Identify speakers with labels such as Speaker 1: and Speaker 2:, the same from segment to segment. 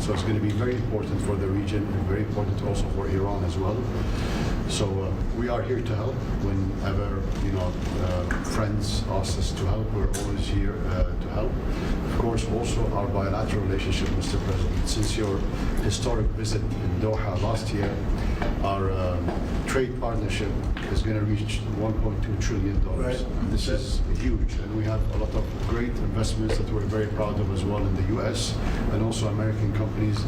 Speaker 1: So it's going to be very important for the region and very important also for Iran as well. So we are here to help whenever friends ask us to help. We're always here to help. Of course, also our bilateral relationship, Mr. President. Since your historic visit in Doha last year, our trade partnership is going to reach $1.2 trillion.
Speaker 2: Right.
Speaker 1: This is huge, and we have a lot of great investments that we're very proud of as well in the U.S. and also American companies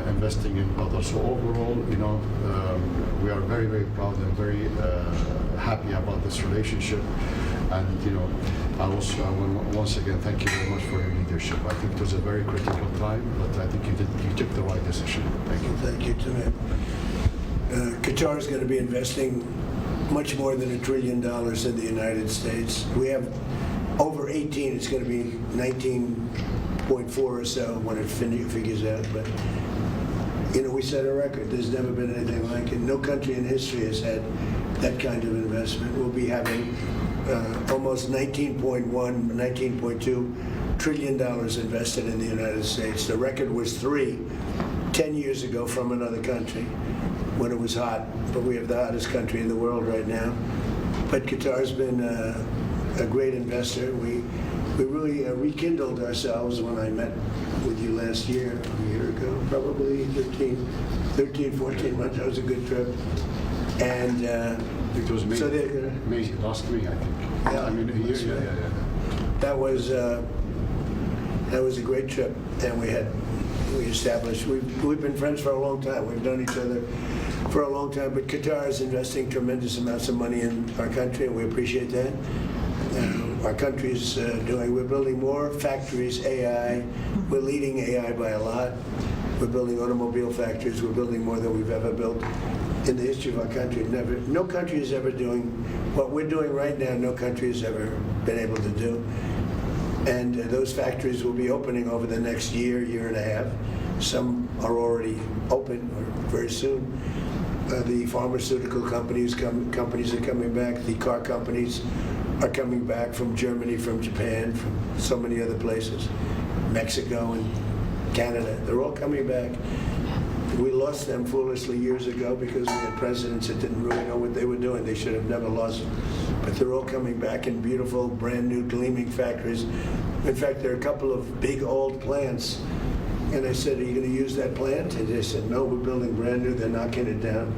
Speaker 1: investing in Qatar. So overall, we are very, very proud and very happy about this relationship. And I also want once again thank you very much for your leadership. I think it was a very critical time, but I think you took the right decision. Thank you.
Speaker 2: Thank you, Tim. Qatar is going to be investing much more than $1 trillion in the United States. We have over 18. It's going to be 19.4 or so when it figures out. But we set a record. There's never been anything like it. No country in history has had that kind of investment. We'll be having almost $19.2 trillion invested in the United States. The record was 10 years ago from another country when it was hot, but we have the hottest country in the world right now. But Qatar's been a great investor. We really rekindled ourselves when I met with you last year, a year ago, probably 13, 14 months. That was a good trip. And
Speaker 1: I think it was May,
Speaker 2: so
Speaker 1: last May, I think.
Speaker 2: Yeah,
Speaker 1: I mean, a year. Yeah.
Speaker 2: That was a great trip, and we established. We've been friends for a long time. We've known each other for a long time. But Qatar is investing tremendous amounts of money in our country, and we appreciate that. Our country's we're building more factories, AI. We're leading AI by a lot. We're building automobile factories. We're building more than we've ever built in the history of our country. No country is ever doing what we're doing right now. No country has ever been able to do. And those factories will be opening over the next year and a half. Some are already open or very soon. The pharmaceutical companies are coming back. The car companies are coming back from Germany, from Japan, from so many other places, Mexico and Canada. They're all coming back. We lost them foolishly years ago because we had presidents that didn't really know what they were doing. They should have never lost them. But they're all coming back in beautiful, brand new, gleaming factories. In fact, there are a couple of big old plants. And I said, are you going to use that plant? And they said, no, we're building brand new. They're knocking it down.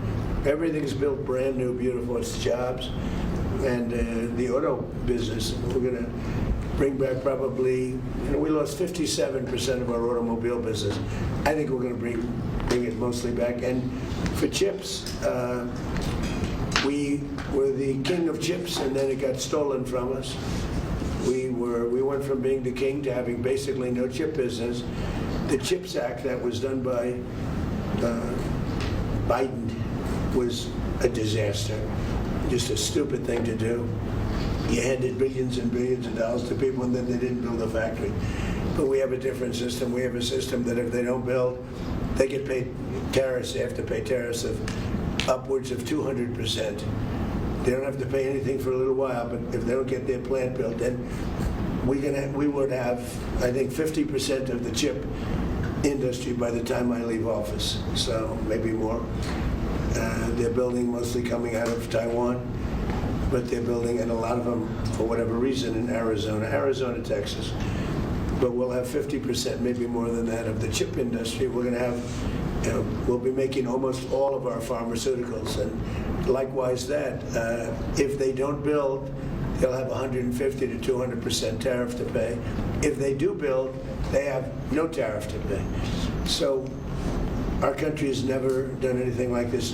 Speaker 2: Everything's built brand new, beautiful. It's jobs. And the auto business, we're going to bring back probably, we lost 57% of our automobile business. I think we're going to bring it mostly back. And for chips, we were the king of chips, and then it got stolen from us. We went from being the king to having basically no chip business. The CHIPS Act that was done by Biden was a disaster, just a stupid thing to do. You handed billions and billions of dollars to people, and then they didn't build a factory. But we have a different system. We have a system that if they don't build, they get paid tariffs. They have to pay tariffs of upwards of 200%. They don't have to pay anything for a little while, but if they don't get their plant built, then we would have, I think, 50% of the chip industry by the time I leave office, so maybe more. They're building mostly coming out of Taiwan, but they're building, and a lot of them, for whatever reason, in Arizona, Texas. But we'll have 50%, maybe more than that, of the chip industry. We're going to have, we'll be making almost all of our pharmaceuticals, and likewise that. If they don't build, they'll have 150 to 200% tariff to pay. If they do build, they have no tariff to pay. So our country has never done anything like this.